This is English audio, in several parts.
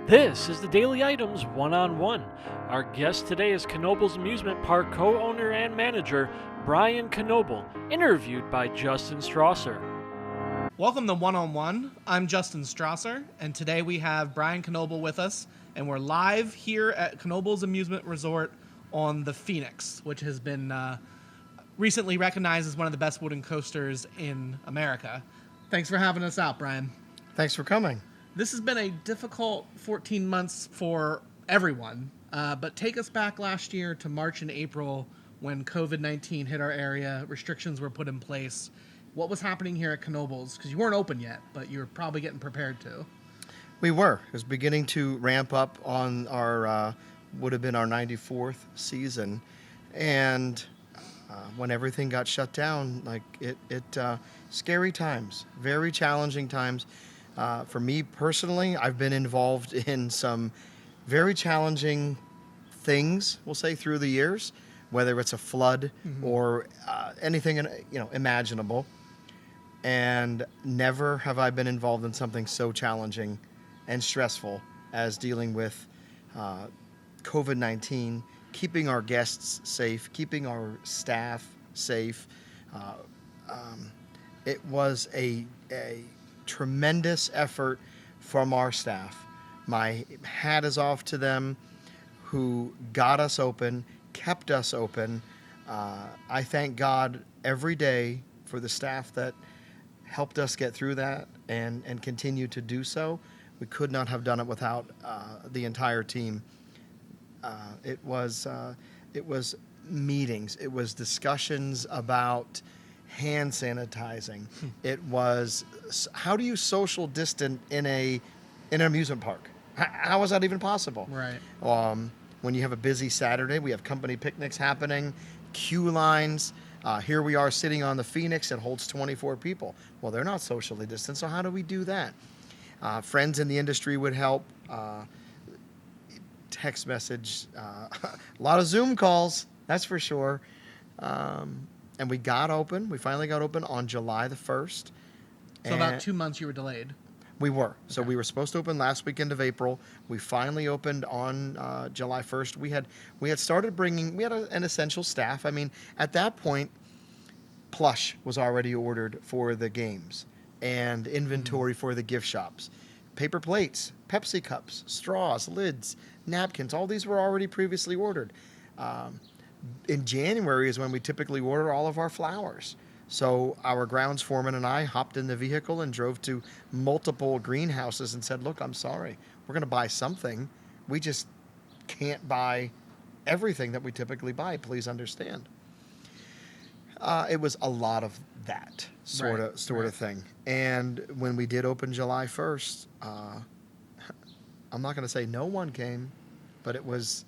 This is the Daily Items One-on-One. Our guest today is Knoebel's Amusement Park co-owner and manager, Brian Knoebel, interviewed by Justin Strawser. Welcome to One-on-One. I'm Justin Strawser, and today we have Brian Knoebel with us, and we're live here at Knoebel's Amusement Resort on the Phoenix, which has been recently recognized as one of the best wooden coasters in America. Thanks for having us out, Brian. Thanks for coming. This has been a difficult 14 months for everyone, but take us back last year to March and April when COVID-19 hit our area, restrictions were put in place. What was happening here at Knoebel's? Because you weren't open yet, but you were probably getting prepared to. We were. It was beginning to ramp up on our, would have been our 94th season. And when everything got shut down, scary times, very challenging times. For me personally, I've been involved in some very challenging things, we'll say, through the years, whether it's a flood or anything imaginable. And never have I been involved in something so challenging and stressful as dealing with COVID-19, keeping our guests safe, keeping our staff safe. It was a tremendous effort from our staff. My hat is off to them who got us open, kept us open. I thank God every day for the staff that helped us get through that and continue to do so. We could not have done it without the entire team. It was meetings. It was discussions about hand sanitizing. It was how do you social distance in an amusement park? How is that even possible? Right. When you have a busy Saturday, we have company picnics happening, queue lines. Here we are sitting on the Phoenix that holds 24 people. Well, they're not socially distanced, so how do we do that? Friends in the industry would help. Text message, a lot of Zoom calls, that's for sure. And we got open. We finally got open on July the 1st. So about 2 months you were delayed. We were. So we were supposed to open last weekend of April. We finally opened on July 1st. We had started bringing, we had an essential staff. I mean, at that point, plush was already ordered for the games and inventory for the gift shops. Paper plates, Pepsi cups, straws, lids, napkins, all these were already previously ordered. In January is when we typically order all of our flowers. So our grounds foreman and I hopped in the vehicle and drove to multiple greenhouses and said, look, I'm sorry. We're going to buy something. We just can't buy everything that we typically buy. Please understand. It was a lot of that sort of thing. And when we did open July 1st, I'm not going to say no one came, but it was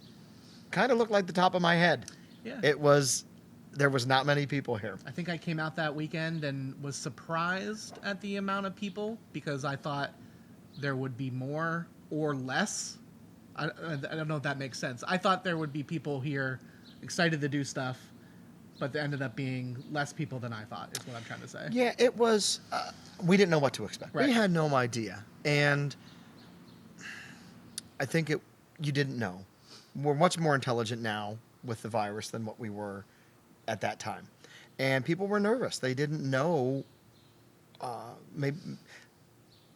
kind of looked like the top of my head. Yeah. There was not many people here. I think I came out that weekend and was surprised at the amount of people because I thought there would be more or less. I don't know if that makes sense. I thought there would be people here excited to do stuff, but there ended up being less people than I thought, is what I'm trying to say. Yeah, it was, we didn't know what to expect. Right. We had no idea. And I think you didn't know. We're much more intelligent now with the virus than what we were at that time. And people were nervous. They didn't know,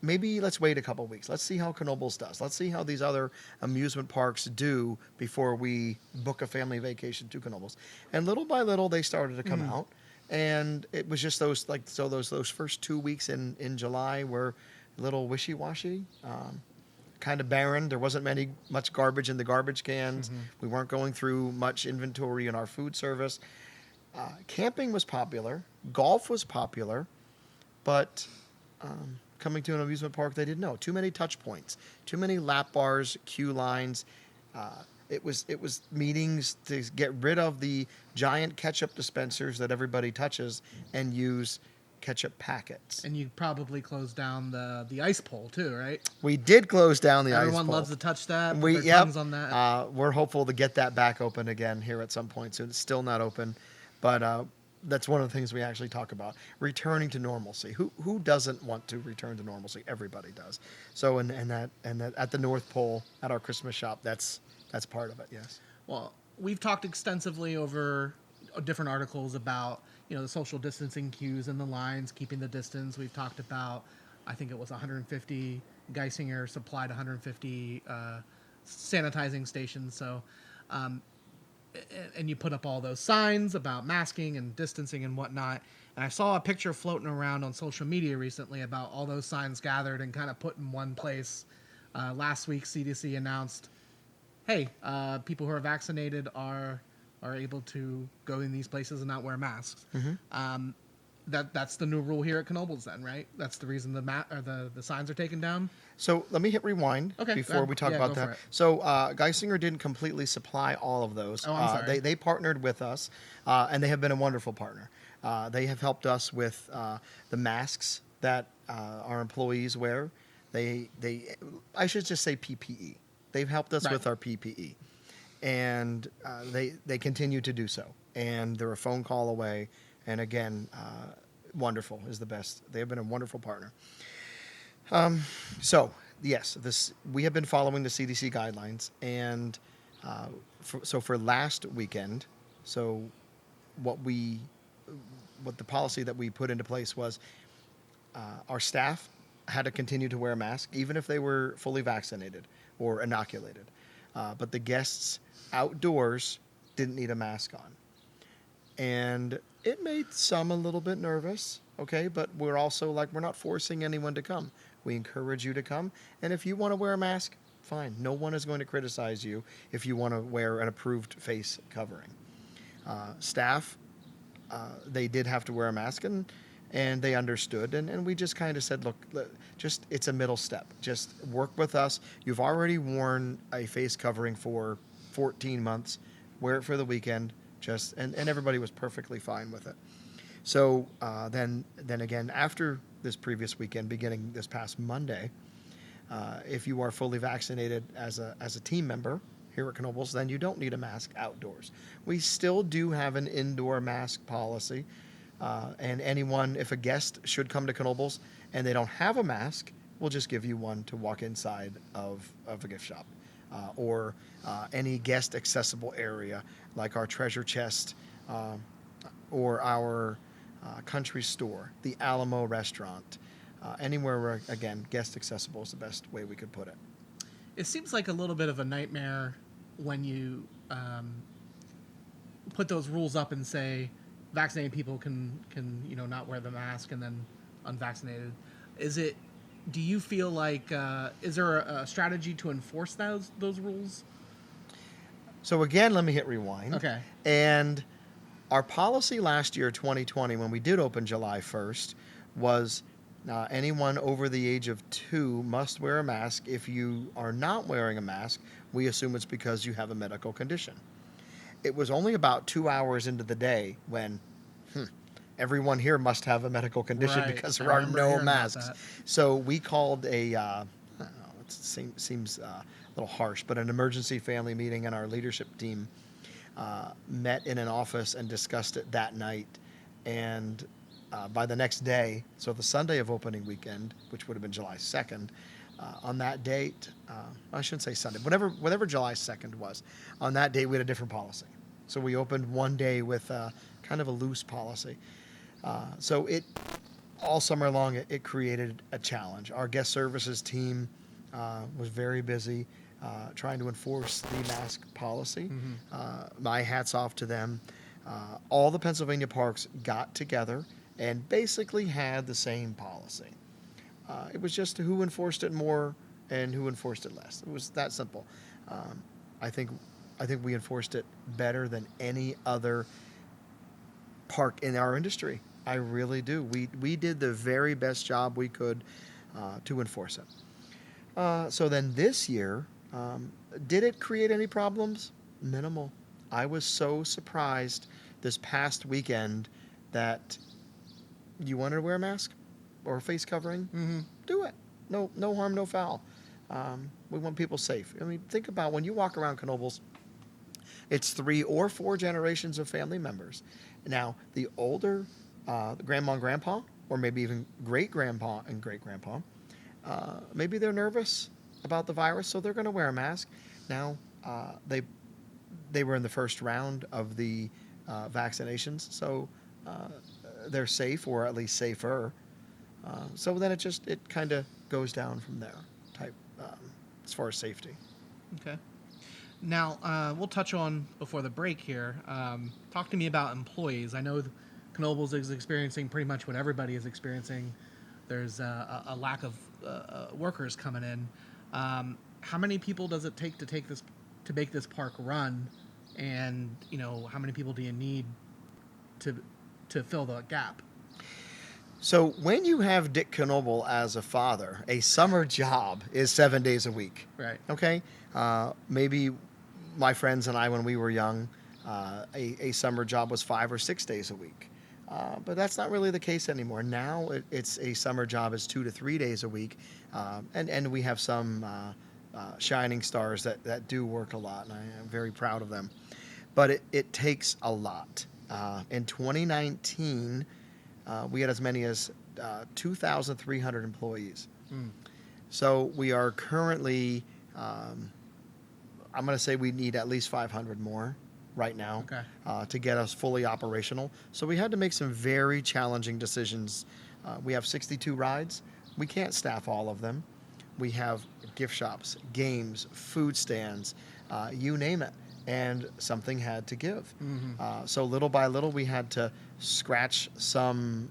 maybe let's wait a couple weeks. Let's see how Knoebel's does. Let's see how these other amusement parks do before we book a family vacation to Knoebel's. And little by little, they started to come out. And it was just those first 2 weeks in July were a little wishy-washy, kind of barren. There wasn't much garbage in the garbage cans. We weren't going through much inventory in our food service. Camping was popular. Golf was popular. But coming to an amusement park, they didn't know. Too many touch points. Too many lap bars, queue lines. It was meetings to get rid of the giant ketchup dispensers that everybody touches and use ketchup packets. And you probably closed down the ice pole too, right? We did close down the ice pole. Everyone loves to touch that. Put their tongues on that. We're hopeful to get that back open again here at some point soon. It's still not open, but that's one of the things we actually talk about, returning to normalcy. Who doesn't want to return to normalcy? Everybody does. So and that at the North Pole at our Christmas shop, that's part of it. Yes. Well, we've talked extensively over different articles about, the social distancing cues and the lines, keeping the distance. We've talked about, I think it was 150, Geisinger supplied 150 sanitizing stations. So, and you put up all those signs about masking and distancing and whatnot. And I saw a picture floating around on social media recently about all those signs gathered and kind of put in one place. Last week, CDC announced, hey, people who are vaccinated are able to go in these places and not wear masks. Mm-hmm. That's the new rule here at Knoebel's then, right? That's the reason the signs are taken down? So let me hit rewind before we talk about that. So Geisinger didn't completely supply all of those. Oh, I'm sorry. They partnered with us, and they have been a wonderful partner. They have helped us with the masks that our employees wear. I should just say PPE. They've helped us with our PPE. And they continue to do so. And they're a phone call away. And again, wonderful is the best. They have been a wonderful partner. So yes, we have been following the CDC guidelines. And for last weekend, what the policy that we put into place was our staff had to continue to wear a mask, even if they were fully vaccinated or inoculated. But the guests outdoors didn't need a mask on. And it made some a little bit nervous, okay? But we're also we're not forcing anyone to come. We encourage you to come. And if you want to wear a mask, fine. No one is going to criticize you if you want to wear an approved face covering. Staff, they did have to wear a mask, and they understood. And we just kind of said, look, it's a middle step. Just work with us. You've already worn a face covering for 14 months. Wear it for the weekend. And everybody was perfectly fine with it. So then again, after this previous weekend, beginning this past Monday, if you are fully vaccinated as a team member here at Knoebel's, then you don't need a mask outdoors. We still do have an indoor mask policy. And anyone, if a guest should come to Knoebel's and they don't have a mask, we'll just give you one to walk inside of a gift shop or any guest accessible area like our treasure chest or our country store, the Alamo restaurant, anywhere where, again, guest accessible is the best way we could put it. It seems like a little bit of a nightmare when you put those rules up and say, vaccinated people can not wear the mask, and then unvaccinated. Do you feel like is there a strategy to enforce those rules? So again, let me hit rewind. Okay. And our policy last year, 2020, when we did open July 1st, was anyone over the age of 2 must wear a mask. If you are not wearing a mask, we assume it's because you have a medical condition. It was only about 2 hours into the day when everyone here must have a medical condition because there are no masks. So we called I don't know, it seems a little harsh, but an emergency family meeting, and our leadership team met in an office and discussed it that night. And by the next day, so the Sunday of opening weekend, which would have been July 2nd, on that date, I shouldn't say Sunday, whatever July 2nd was, on that day we had a different policy. So we opened one day with kind of a loose policy. So all summer long, it created a challenge. Our guest services team was very busy trying to enforce the mask policy. Mm-hmm. My hat's off to them. All the Pennsylvania parks got together and basically had the same policy. It was just who enforced it more and who enforced it less. It was that simple. I think we enforced it better than any other park in our industry. I really do. We did the very best job we could to enforce it. So then this year, did it create any problems? Minimal. I was so surprised this past weekend that you wanted to wear a mask or a face covering, mm-hmm. Do it. No harm, no foul. We want people safe. I mean, think about when you walk around Knoebel's, It's 3 or 4 generations of family members. Now, the older grandma and grandpa, or maybe even great-grandpa and great-grandpa, maybe they're nervous about the virus, so they're going to wear a mask. Now, they were in the first round of the vaccinations, so they're safe, or at least safer. So then it kind of goes down from there, as far as safety. Okay. Now, we'll touch on, before the break here, talk to me about employees. I know Knoebel's is experiencing pretty much what everybody is experiencing. There's a lack of workers coming in. How many people does it take to make this park run? And, how many people do you need to fill the gap? So when you have Dick Knoebel as a father, a summer job is 7 days a week. Right. Okay? Maybe my friends and I, when we were young, a summer job was 5 or 6 days a week. But that's not really the case anymore. Now it's a summer job is 2 to 3 days a week. And we have some shining stars that do work a lot, and I am very proud of them. But it takes a lot. In 2019, we had as many as 2,300 employees. So we are currently, I'm going to say we need at least 500 more right now to get us fully operational. So we had to make some very challenging decisions. We have 62 rides. We can't staff all of them. We have gift shops, games, food stands, you name it. And something had to give. So little by little, we had to scratch some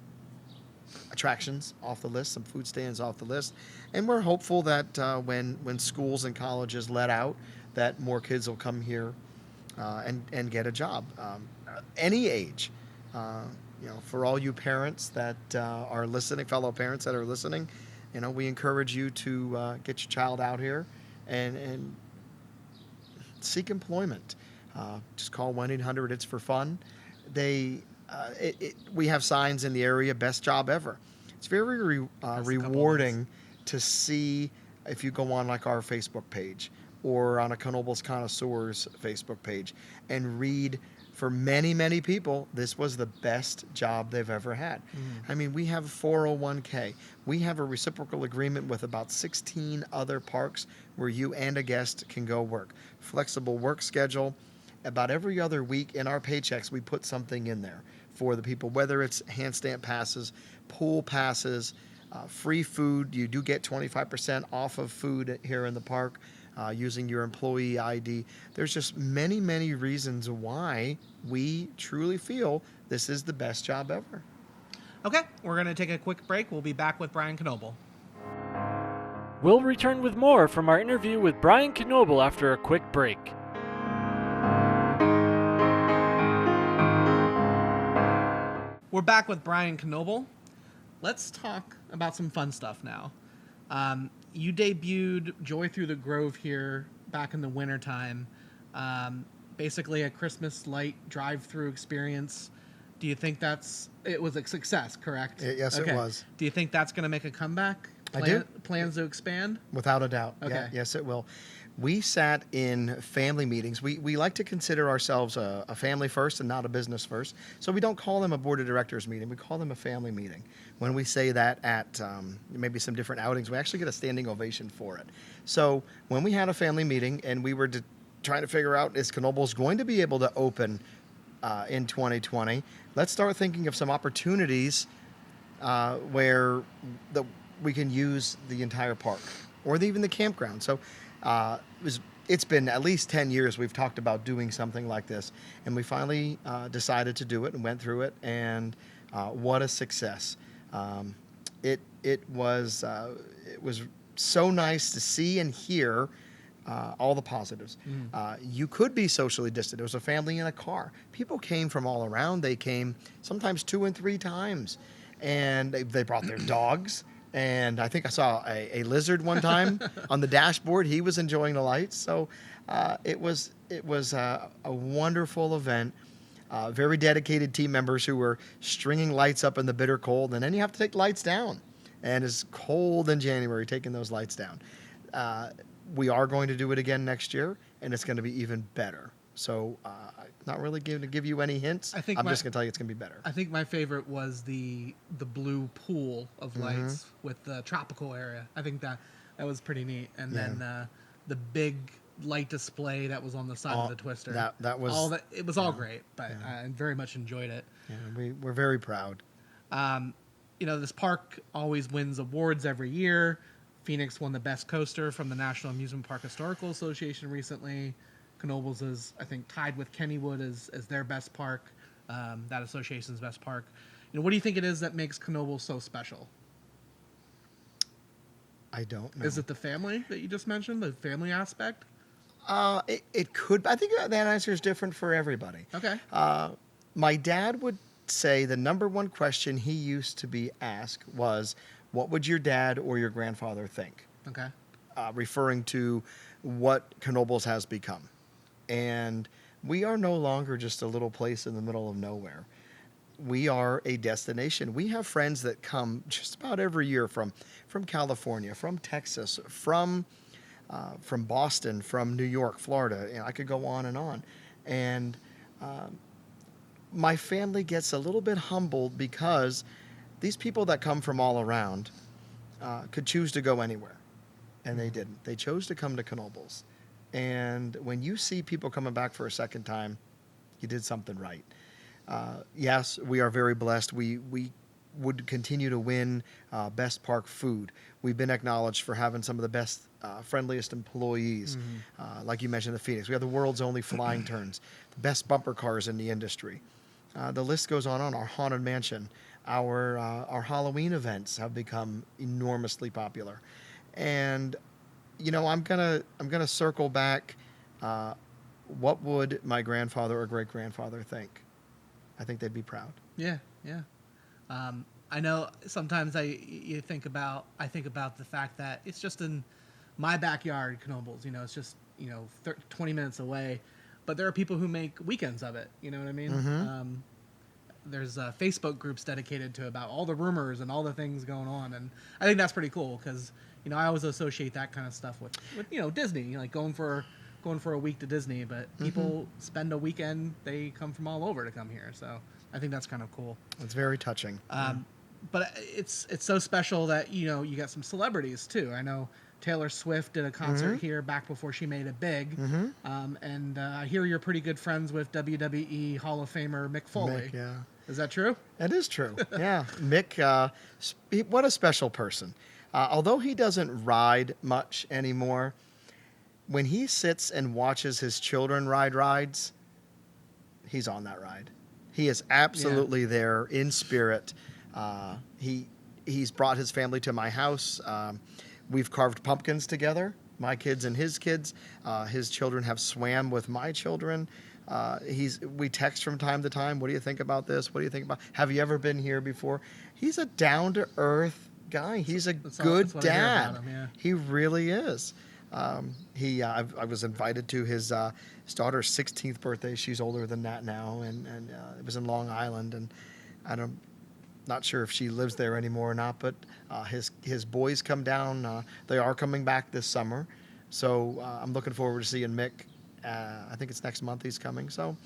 attractions off the list, some food stands off the list. And we're hopeful that when schools and colleges let out, that more kids will come here and get a job. Any age. For all you parents that are listening, fellow parents that are listening, we encourage you to get your child out here and seek employment. Just call 1-800-ITS-FOR-FUN. We have signs in the area, best job ever. It's very rewarding to see if you go on like our Facebook page or on a Knoebel's Connoisseurs Facebook page and read, for many, many people, this was the best job they've ever had. I mean, we have 401k. We have a reciprocal agreement with about 16 other parks where you and a guest can go work. Flexible work schedule. About every other week in our paychecks, we put something in there for the people, whether it's handstand passes, pool passes, free food. You do get 25% off of food here in the park. Using your employee ID. There's just many, many reasons why we truly feel this is the best job ever. Okay, we're going to take a quick break. We'll be back with Brian Knoebel. We'll return with more from our interview with Brian Knoebel after a quick break. We're back with Brian Knoebel. Let's talk about some fun stuff now. You debuted Joy Through the Grove here back in the wintertime. Basically a Christmas light drive-through experience. Do you think it was a success, correct? Yes, okay. It was. Do you think that's going to make a comeback? I do. Plans to expand? Without a doubt. Okay. Yeah, yes, it will. We sat in family meetings. We like to consider ourselves a family first and not a business first. So we don't call them a board of directors meeting. We call them a family meeting. When we say that at maybe some different outings, we actually get a standing ovation for it. So when we had a family meeting and we were trying to figure out, is Knoebel's going to be able to open in 2020, let's start thinking of some opportunities where we can use the entire park or even the campground. So it's been at least 10 years we've talked about doing something like this, and we finally decided to do it and went through it, and what a success. It was so nice to see and hear all the positives. You could be socially distant. There was a family in a car. People came from all around. They came sometimes 2 and 3 times, and they brought their dogs. And I think I saw a lizard one time on the dashboard. He was enjoying the lights. So it was a wonderful event. Very dedicated team members who were stringing lights up in the bitter cold. And then you have to take lights down. And it's cold in January, taking those lights down. We are going to do it again next year, and it's going to be even better. So not really going to give you any hints. I'm just going to tell you it's going to be better. I think my favorite was the blue pool of lights with the tropical area. I think that was pretty neat. And then the big light display that was on the side of the twister. That was all that. It was all great, but I very much enjoyed it. Yeah, we're very proud. This park always wins awards every year. Phoenix won the best coaster from the National Amusement Park Historical Association recently. Knoebel's is, I think, tied with Kennywood as their best park, that association's best park. What do you think it is that makes Knoebel so special? I don't know. Is it the family that you just mentioned, the family aspect? It could. I think that answer is different for everybody. Okay. My dad would say the number one question he used to be asked was, what would your dad or your grandfather think? Okay. Referring to what Knoebel's has become. And we are no longer just a little place in the middle of nowhere. We are a destination. We have friends that come just about every year from California, from Texas, from Boston, from New York, Florida. I could go on and on. And my family gets a little bit humbled because these people that come from all around could choose to go anywhere. And they didn't. They chose to come to Knoebel's. And when you see people coming back for a second time, you did something right. Yes, we are very blessed. We would continue to win best park food. We've been acknowledged for having some of the best, friendliest employees. Like you mentioned, the Phoenix. We have the world's only flying turns, the best bumper cars in the industry. The list goes on. Our Haunted Mansion, our Halloween events have become enormously popular. And I'm gonna circle back. What would my grandfather or great grandfather think? I think they'd be proud. Yeah. I know sometimes I think about the fact that it's just in my backyard, Knoebel's. It's just 20 minutes away, but there are people who make weekends of it. You know what I mean? There's Facebook groups dedicated to about all the rumors and all the things going on, and I think that's pretty cool because I always associate that kind of stuff with Disney, like going for a week to Disney, but people spend a weekend, they come from all over to come here, so I think that's kind of cool. It's very touching. But it's so special that you got some celebrities too. I know Taylor Swift did a concert here back before she made it big, and I hear you're pretty good friends with WWE Hall of Famer Mick Foley. Mick, yeah. Is that true? It is true. Yeah, Mick, what a special person. Although he doesn't ride much anymore, when he sits and watches his children ride rides, he's on that ride. He is absolutely there in spirit. He's brought his family to my house. We've carved pumpkins together, my kids and his kids. His children have swam with my children. We text from time to time. What do you think about this? What do you think about? Have you ever been here before? He's a down-to-earth guy. He's a good dad. He really is. I was invited to his daughter's 16th birthday. She's older than that now, and it was in Long Island. And not sure if she lives there anymore or not. But his boys come down. They are coming back this summer, so I'm looking forward to seeing Mick. I think it's next month he's coming. So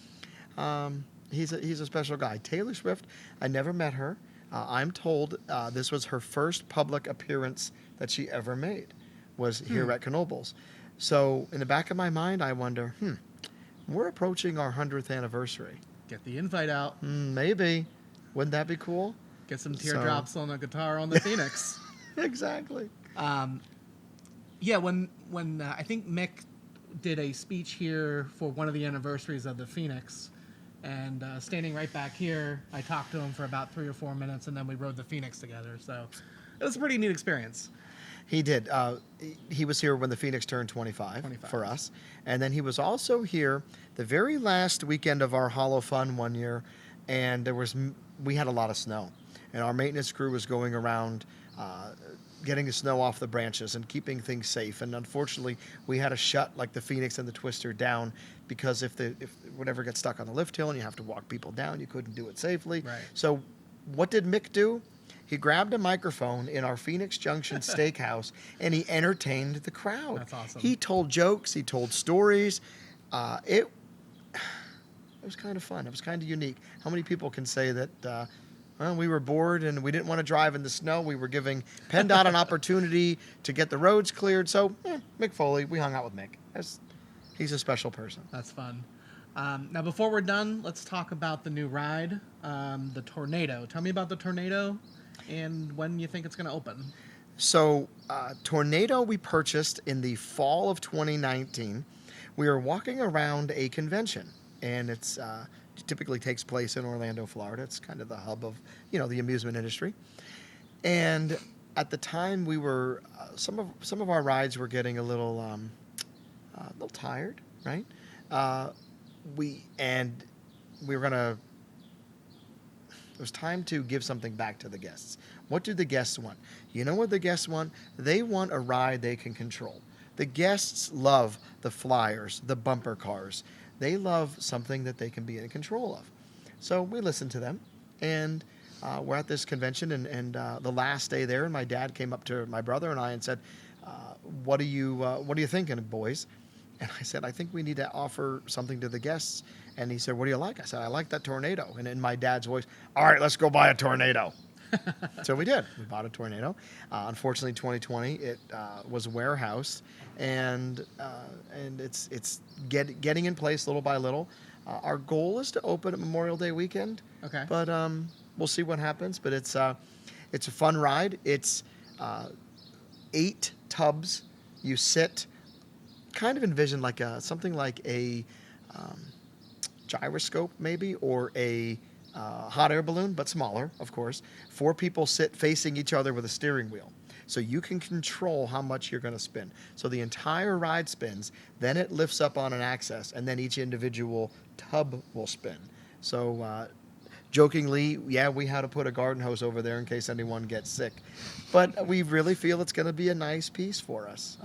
he's a special guy. Taylor Swift, I never met her. I'm told this was her first public appearance that she ever made, was here at Knoebel's. So in the back of my mind, I wonder, we're approaching our 100th anniversary. Get the invite out. Maybe. Wouldn't that be cool? Get some teardrops on a guitar on the Phoenix. Exactly. Yeah, when I think Mick did a speech here for one of the anniversaries of the Phoenix, and standing right back here, I talked to him for about 3 or 4 minutes, and then we rode the Phoenix together. So it was a pretty neat experience. He did. He was here when the Phoenix turned 25 for us. And then he was also here the very last weekend of our Hollow Fun one year, and we had a lot of snow. And our maintenance crew was going around getting the snow off the branches and keeping things safe. And unfortunately, we had to shut like the Phoenix and the Twister down because if whatever gets stuck on the lift hill and you have to walk people down, you couldn't do it safely. Right. So what did Mick do? He grabbed a microphone in our Phoenix Junction steakhouse and he entertained the crowd. That's awesome. He told jokes. He told stories. was kind of fun. It was kind of unique. How many people can say that? Well, we were bored and we didn't want to drive in the snow. We were giving PennDOT an opportunity to get the roads cleared. So, Mick Foley, we hung out with Mick. He's a special person. That's fun. Now, before we're done, let's talk about the new ride, the Tornado. Tell me about the Tornado and when you think it's going to open. So, Tornado we purchased in the fall of 2019. We were walking around a convention, and it typically takes place in Orlando, Florida. It's kind of the hub of, the amusement industry. And at the time, we were some of our rides were getting a little tired, right? It was time to give something back to the guests. What do the guests want? You know what the guests want? They want a ride they can control. The guests love the flyers, the bumper cars. They love something that they can be in control of. So we listened to them, and we're at this convention, and the last day there, and my dad came up to my brother and I and said, what are you thinking, boys? And I said, I think we need to offer something to the guests. And he said, what do you like? I said, I like that Tornado. And in my dad's voice, all right, let's go buy a Tornado. So we did. We bought a Tornado. Unfortunately, 2020, it was warehoused, and it's getting in place little by little. Our goal is to open at Memorial Day weekend. Okay. But we'll see what happens. But it's a fun ride. It's 8 tubs. You sit. Kind of envision something like a gyroscope maybe, or a hot air balloon, but smaller, of course. 4 people sit facing each other with a steering wheel. So you can control how much you're going to spin. So the entire ride spins, then it lifts up on an axis, and then each individual tub will spin. So jokingly, yeah, we had to put a garden hose over there in case anyone gets sick. But we really feel it's going to be a nice piece for us.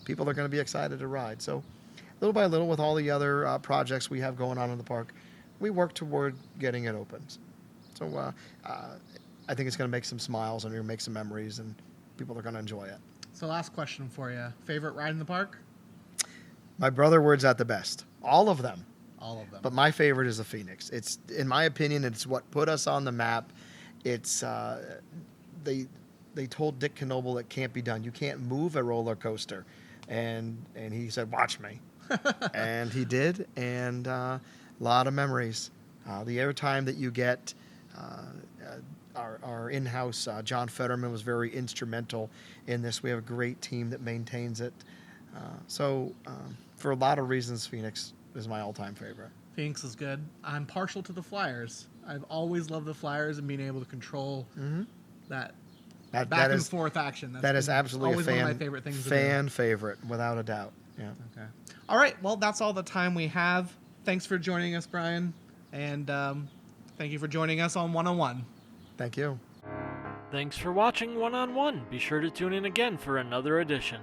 People are going to be excited to ride. So little by little, with all the other projects we have going on in the park, we work toward getting it open. So I think it's going to make some smiles, and we're going to make some memories, and people are going to enjoy it. So last question for you. Favorite ride in the park? My brother words out the best. All of them. All of them. But my favorite is the Phoenix. It's, in my opinion, it's what put us on the map. It's they told Dick Knoebel it can't be done. You can't move a roller coaster. And he said, watch me. And he did, and a lot of memories. The airtime that you get, our in-house, John Fetterman was very instrumental in this. We have a great team that maintains it. So for a lot of reasons, Phoenix is my all-time favorite. Phoenix is good. I'm partial to the Flyers. I've always loved the Flyers and being able to control that back and forth action. That is absolutely always one of my favorite things. Fan favorite, without a doubt. Yeah. Okay. All right. Well, that's all the time we have. Thanks for joining us, Brian, and thank you for joining us on 101. Thank you. Thanks for watching One on One. Be sure to tune in again for another edition.